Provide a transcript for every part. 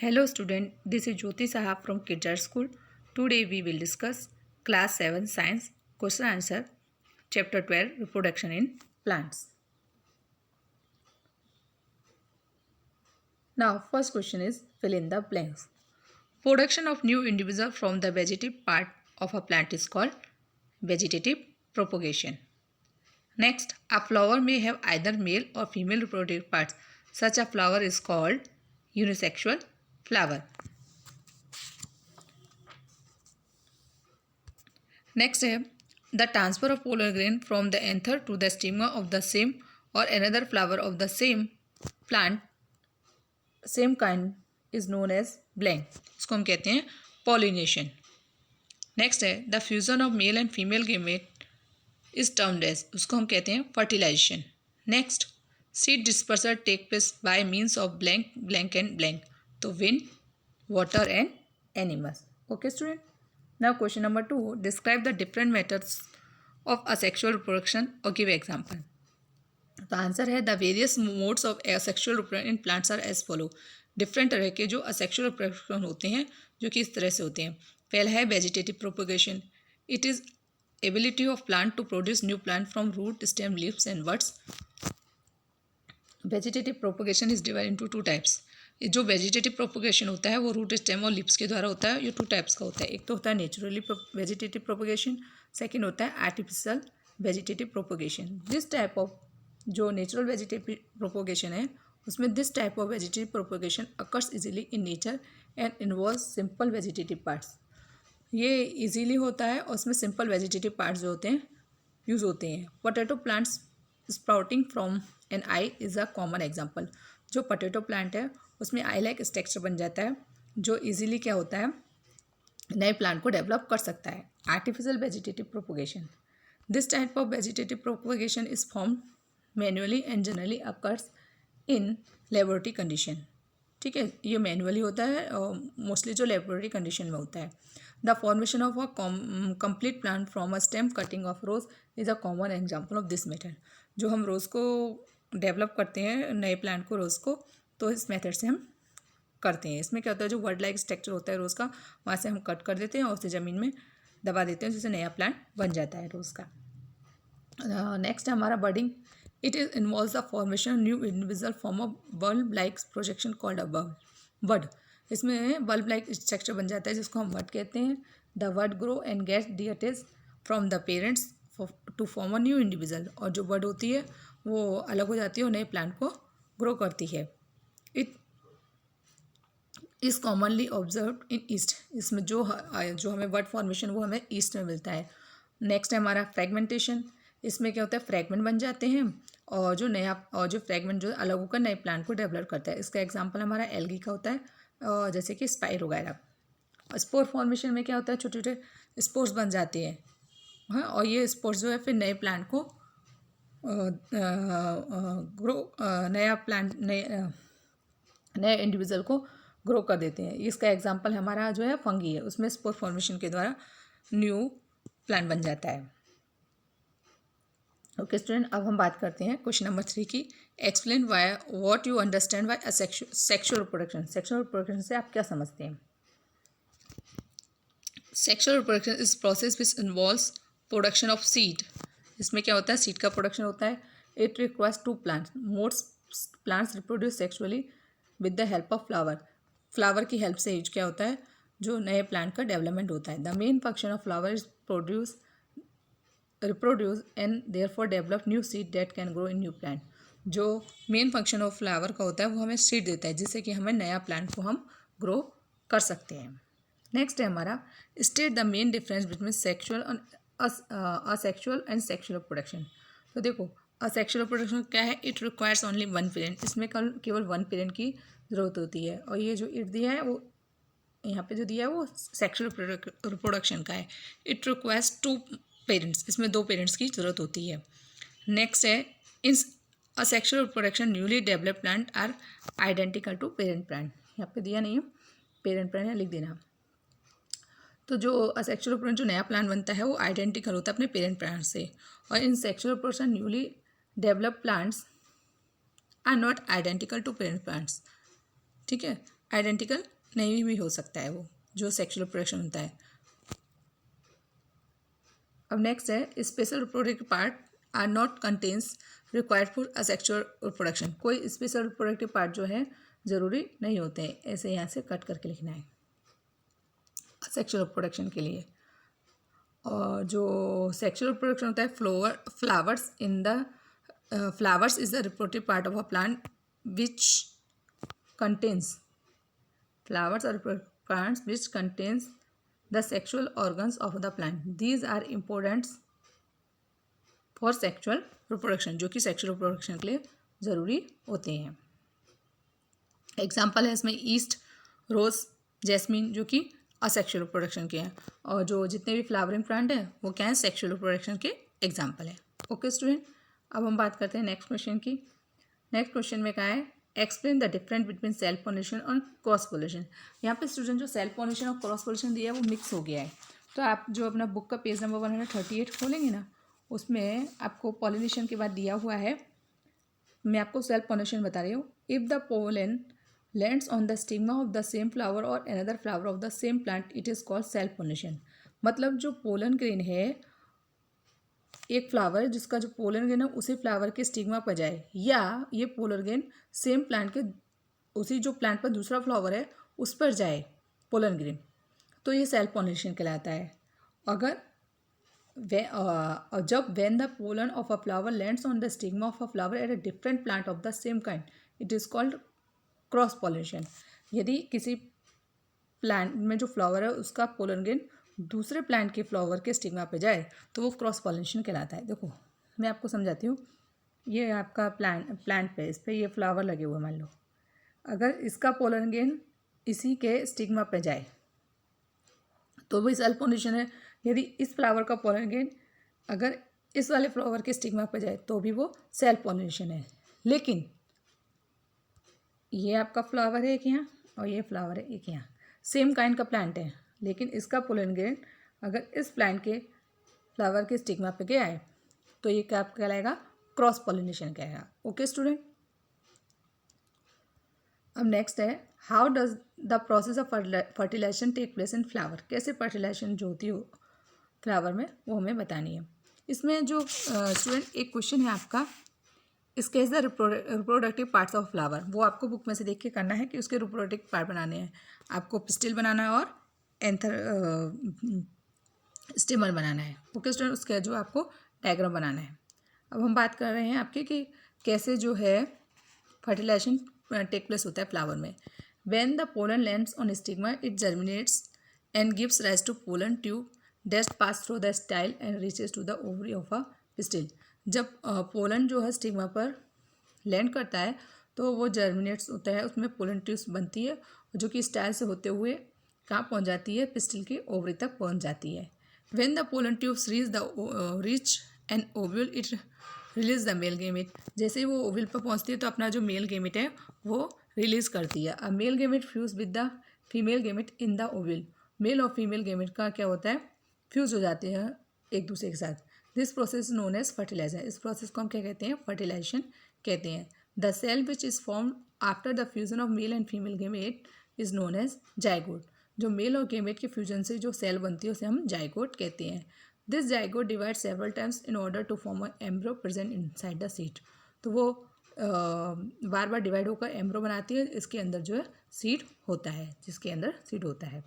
Hello student, this is Jyoti Saha from Kids Art School. Today we will discuss class 7 science question answer chapter 12 reproduction in plants. Now first question is fill in the blanks. Production of new individual from the vegetative part of a plant is called vegetative propagation. Next, a flower may have either male or female reproductive parts. Such a flower is called unisexual flower. Next है the transfer of pollen grain from the anther to the stigma of the same or another flower of the same plant same kind is known as blank. इसको हम कहते हैं pollination. Next है the fusion of male and female gamete is termed as उसको हम कहते हैं fertilization. Next seed dispersal take place by means of blank, blank and blank. तो wind, water and animals. Okay student. Now question number 2. Describe the different methods of asexual reproduction or give example. तो answer है the various modes of asexual reproduction in plants are as follow. Different तरह के जो asexual reproduction होते हैं जो कि इस तरह से होते हैं. पहला है vegetative propagation. It is ability of plant to produce new plant from root stem leaves and buds. Vegetative propagation is divide into two types. जो वेजिटेटिव प्रोपोगेशन होता है वो रूट स्टेम और लिप्स के द्वारा होता है. ये टू टाइप्स का होता है. एक तो होता है नेचुरली वेजिटेटिव प्रोपोगेशन, सेकंड होता है artificial vegetative propagation. This type of जो नेचुरल वेजिटेटिव प्रोपोगेशन है उसमें this type of vegetative propagation occurs easily in nature and involve simple vegetative parts. ये इजीली होता है और उसमें सिंपल वेजिटेटिव पार्ट्स जो होते हैं यूज़ होते हैं. Potato plants sprouting from an eye is a common example. जो पोटैटो प्लांट है उसमें आई लाइक स्ट्रक्चर बन जाता है जो इजीली क्या होता है नए प्लांट को डेवलप कर सकता है. Artificial vegetative propagation. This type of vegetative propagation is form manually and generally occurs in laboratory condition. ठीक है, ये मैनुअली होता है और मोस्टली जो लेबोरेटरी कंडीशन में होता है. The formation of a complete plant from a stem cutting of rose is a common example of this method. जो हम रोज़ को डेवलप करते हैं नए प्लांट को रोज़ को तो इस मेथड से हम करते हैं. इसमें क्या होता है जो वर्ड लाइक स्ट्रक्चर होता है रोज़ का वहाँ से हम कट कर देते हैं और उसे ज़मीन में दबा देते हैं जिससे नया प्लांट बन जाता है रोज़ का. नेक्स्ट है हमारा budding. It is involve the formation new individual form of bulb like projection called a bud. इसमें बल्ब लाइक स्ट्रक्चर बन जाता है जिसको हम बड कहते हैं. The bud grow and get detached from the parents to form a new individual. और जो बड होती है वो अलग हो जाती है और नए प्लांट को ग्रो करती है. It is commonly observe in east. इसमें जो हमें बर्ड फॉर्मेशन वो हमें ईस्ट में मिलता है. नेक्स्ट है हमारा फ्रेगमेंटेशन. इसमें क्या होता है फ्रैगमेंट बन जाते हैं और जो फ्रैगमेंट जो अलग होकर नए प्लांट को डेवलप करता है. इसका एग्जांपल हमारा एल्गी का होता है जैसे कि स्पाइर वगैरह. स्पोर फॉर्मेशन में क्या होता है छोटे छोटे स्पोर्स बन जाते हैं. हाँ, और ये स्पोर्स जो है फिर नए प्लांट को नया प्लांट नए इंडिविजुअल को ग्रो कर देते हैं. इसका एग्जांपल हमारा जो है फंगी है. उसमें स्पोर फॉर्मेशन के द्वारा न्यू प्लांट बन जाता है. ओके स्टूडेंट, अब हम बात करते हैं क्वेश्चन नंबर 3 की. Explain why what you understand by sexual reproduction. Sexual reproduction से आप क्या समझते हैं. Sexual reproduction is process which involves production of seed. इसमें क्या होता है सीड का प्रोडक्शन होता है. It requires two plants. Most plants reproduce sexually with the help of flower. Flower की हेल्प से क्या होता है जो नए प्लांट का डेवलपमेंट होता है. The main function of flower is reproduce and therefore develop new seed that can grow in new plant. जो मेन फंक्शन ऑफ फ्लावर का होता है वो हमें सीड देता है जिससे कि हमें नया प्लांट को हम ग्रो कर सकते हैं. नेक्स्ट है हमारा state the main difference between sexual asexual and sexual production. तो देखो असेक्सुअल प्रोडक्शन क्या है. It requires only one parent. इसमें केवल वन पेरेंट की ज़रूरत होती है. और ये जो इट दिया है वो यहाँ पे जो दिया है वो सेक्सुअल रिप्रोडक्शन का है. It requires two parents. इसमें दो पेरेंट्स की ज़रूरत होती है. नेक्स्ट है in asexual reproduction newly develop plant are identical to parent plant. यहाँ पे दिया नहीं है पेरेंट प्लांट है लिख देना. तो जो असेक्सुअल रिप्रोडक्शन जो नया प्लांट बनता है वो आइडेंटिकल होता है अपने पेरेंट प्लांट से. और in sexual reproduction newly develop plants are not identical to parent plants. ठीक है, आइडेंटिकल नहीं भी हो सकता है वो जो सेक्सुअल रिप्रोडक्शन होता है। अब नेक्स्ट है special reproductive part are not contains required for asexual reproduction. कोई स्पेशल रिप्रोडक्टिव पार्ट जो है ज़रूरी नहीं होते हैं, ऐसे यहाँ से कट करके लिखना है सेक्सुअल रिप्रोडक्शन के लिए। और जो सेक्सुअल रिप्रोडक्शन होता है flowers in the flowers is the reproductive part of a plant which contains flowers are plants which contains the sexual organs of the plant. These are important for sexual reproduction, जो कि sexual reproduction के लिए ज़रूरी होते हैं। Example है इसमें east, रोज, jasmine जो कि असेक्सुअल रिप्रोडक्शन के हैं, और जो जितने भी फ्लावरिंग प्लांट हैं वो क्या है सेक्सुअल रिप्रोडक्शन के एग्जाम्पल है। ओके स्टूडेंट, अब हम बात करते हैं नेक्स्ट क्वेश्चन की। नेक्स्ट क्वेश्चन में क्या है explain the difference between self pollination और क्रॉस पोलिनेशन। यहाँ पे स्टूडेंट जो सेल्फ पोलिनेशन और क्रॉस पोलिनेशन दिया है वो मिक्स हो गया है। तो आप जो अपना बुक का पेज नंबर 138 खोलेंगे ना, उसमें आपको पोलिनेशन के बाद दिया हुआ है, मैं आपको सेल्फ पोलिनेशन बता रही हूँ। If the pollen lands on the stigma of the same flower or another flower of the same plant it is called self pollination. मतलब जो पोलन ग्रेन है, एक फ्लावर जिसका जो पोलन ग्रेन है उसी फ्लावर के स्टिग्मा पर जाए, या ये पोलन ग्रेन सेम प्लांट के उसी जो प्लांट पर दूसरा फ्लावर है उस पर जाए पोलन ग्रेन, तो ये सेल्फ पोलिनेशन कहलाता है। अगर जब when the pollen of a flower lands on the stigma of a flower at a different plant of the same kind it is called cross pollination. यदि किसी प्लांट में जो फ्लावर है उसका पोलन ग्रेन दूसरे प्लांट के flower के stigma पे जाए तो वो क्रॉस पॉलिनेशन कहलाता है। देखो मैं आपको समझाती हूँ। ये आपका प्लांट पे, इस पे ये फ्लावर लगे हुए मान लो, अगर इसका पोलन ग्रेन इसी के स्टिग्मा पे जाए तो वो सेल्फ पॉलिनेशन है। यदि इस फ्लावर का पोलन ग्रेन अगर इस वाले फ्लावर के स्टिग्मा पे जाए तो भी वो सेल्फ पॉलिनेशन है। लेकिन ये आपका फ्लावर है एक यहाँ और ये फ्लावर है एक यहाँ, सेम काइंड का प्लांट है, लेकिन इसका पोलन ग्रेन अगर इस प्लांट के फ्लावर के स्टिग्मा पे गया है तो ये क्या कहलाएगा क्रॉस पॉलिनेशन कहलाएगा। ओके स्टूडेंट, अब नेक्स्ट है how does the process of fertilization take place in flower. कैसे फर्टिलाइजेशन जो होती हो फ्लावर में वो हमें बतानी है। इसमें जो स्टूडेंट एक क्वेश्चन है आपका, sketch the reproductive parts of flower, वो आपको बुक में से देख के करना है कि उसके रिप्रोडक्टिव पार्ट बनाने हैं। आपको पिस्टिल बनाना है और एंथर स्टिमर बनाना है। ओके स्टूडेंट, उसका जो आपको डायग्राम बनाना है। अब हम बात कर रहे हैं आपके कि कैसे जो है फर्टिलाइजेशन टेक प्लेस होता है फ्लावर में। When the pollen lands on stigma it germinates and gives rise to pollen tube डेस्ट pass through the style and reaches to the ovary of a pistil. जब पोलन जो है stigma पर land करता है तो वो जर्मिनेट्स होता है, उसमें पोलन ट्यूब्स बनती है जो कि स्टाइल से होते हुए कहाँ पहुँच जाती है, पिस्टिल की ओवरी तक पहुँच जाती है। When the pollen tubes reach an ovule it release the male gamete. जैसे ही वो ओव्यूल पर पहुँचती है तो अपना जो मेल गेमेट है वो रिलीज करती है। A male gamete fuse with the female gamete in the ovule. Male और फीमेल गेमेट का क्या होता है, फ्यूज हो जाते हैं एक दूसरे के साथ। This process known as fertilization. इस प्रोसेस को हम क्या कहते हैं, फर्टिलाइजेशन कहते हैं। The cell which is form after the fusion of male and female gamete is known as zygote. जो मेल और गेमेट के फ्यूजन से जो सेल बनती है उसे हम जाइगोट कहते हैं। This zygote divide several times in order to form a embryo present inside the seed. तो वो बार बार डिवाइड होकर एम्ब्रो बनाती है, इसके अंदर जो है सीड होता है, जिसके अंदर सीड होता है।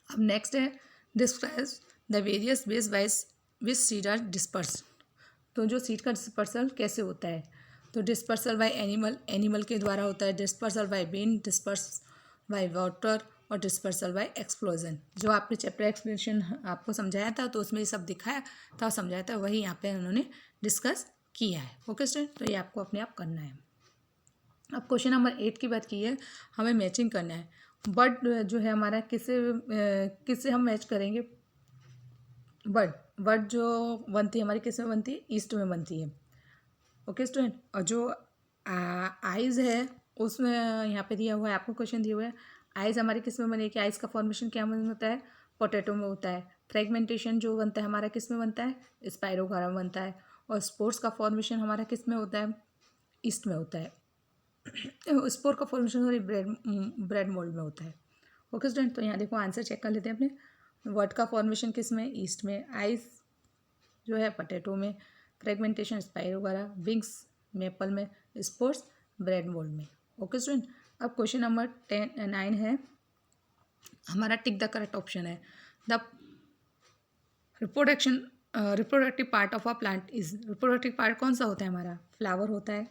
अब नेक्स्ट है describes the various ways wise which seed are disperse. तो जो सीड का डिस्पर्सल कैसे होता है, तो डिस्पर्सल बाय एनिमल के द्वारा होता है, dispersal by wind, disperse by water और डिस्पर्सल बाय एक्सप्लोजन। जो आपने चैप्टर एक्सप्लेनेशन आपको समझाया था तो उसमें ये सब दिखाया था, समझाया था, वही यहाँ पे उन्होंने डिस्कस किया है। ओके स्टूडेंट, तो ये आपको अपने आप करना है। अब क्वेश्चन नंबर 8 की बात की है, हमें मैचिंग करना है। बर्ड जो है हमारा किससे हम मैच करेंगे, बर्ड जो बनती है हमारी किस में बनती है, ईस्ट में बनती है। ओके स्टूडेंट, और जो आइज़ है उसमें यहाँ पे दिया हुआ है, आपको क्वेश्चन दिया हुआ है आइज़ हमारी किस में बनेगी, आइज़ का फॉर्मेशन क्या में होता है, पोटैटो में होता है। फ्रेगमेंटेशन जो बनता है हमारा किस में बनता है, स्पाइरोगारा में बनता है। और स्पोर्स का फॉर्मेशन हमारा किस में होता है, ईस्ट में होता है। स्पोर का फॉर्मेशन सॉरी ब्रेड मोल्ड में होता है। ओके स्टूडेंट, तो यहाँ देखो आंसर चेक कर लेते हैं अपने। वर्ड का फॉर्मेशन किस में, ईस्ट में, आइस जो है पोटैटो में, फ्रेगमेंटेशन स्पाइरो वगैरह, विंग्स मेपल में, स्पोर्स ब्रेड मोल्ड में। ओके स्टूडेंट, अब क्वेश्चन नंबर 9 है हमारा, टिक द करेक्ट ऑप्शन है। The reproductive part of a plant is, reproductive part कौन सा होता है हमारा, फ्लावर होता है।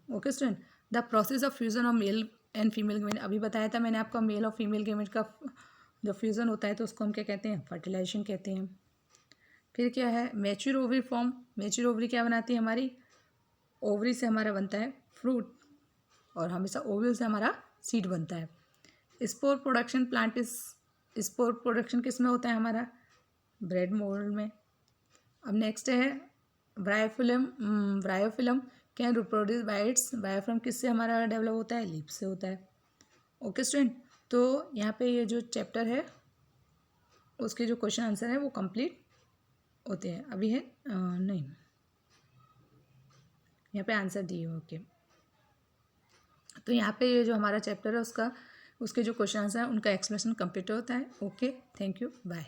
Okay student, the process of fusion of male and female gamete, अभी बताया था मैंने आपका, मेल और फीमेल गेमेट का जो फ्यूज़न होता है तो उसको हम क्या कहते हैं, फर्टिलाइजेशन कहते हैं। फिर क्या है, mature ovary form, mature ovary क्या बनाती है हमारी, ओवरी से हमारा बनता है फ्रूट, और हमेशा ओवल से हमारा सीड बनता है। Spore production plant is, spore production किस में होता है हमारा, ब्रेड मोल्ड में। अब नेक्स्ट है bryophyllum can reproduce by its, bryophyllum किससे हमारा डेवलप होता है, लीफ से होता है। ओके स्टूडेंट, तो यहाँ पे ये जो चैप्टर है उसके जो क्वेश्चन आंसर है वो कंप्लीट होते हैं। अभी है नहीं, यहाँ पे आंसर दिए ओके। तो यहाँ पे ये जो हमारा चैप्टर है उसका, उसके जो क्वेश्चन आंसर है उनका एक्सप्लेनेशन कंप्लीट होता है। Okay, thank you, bye.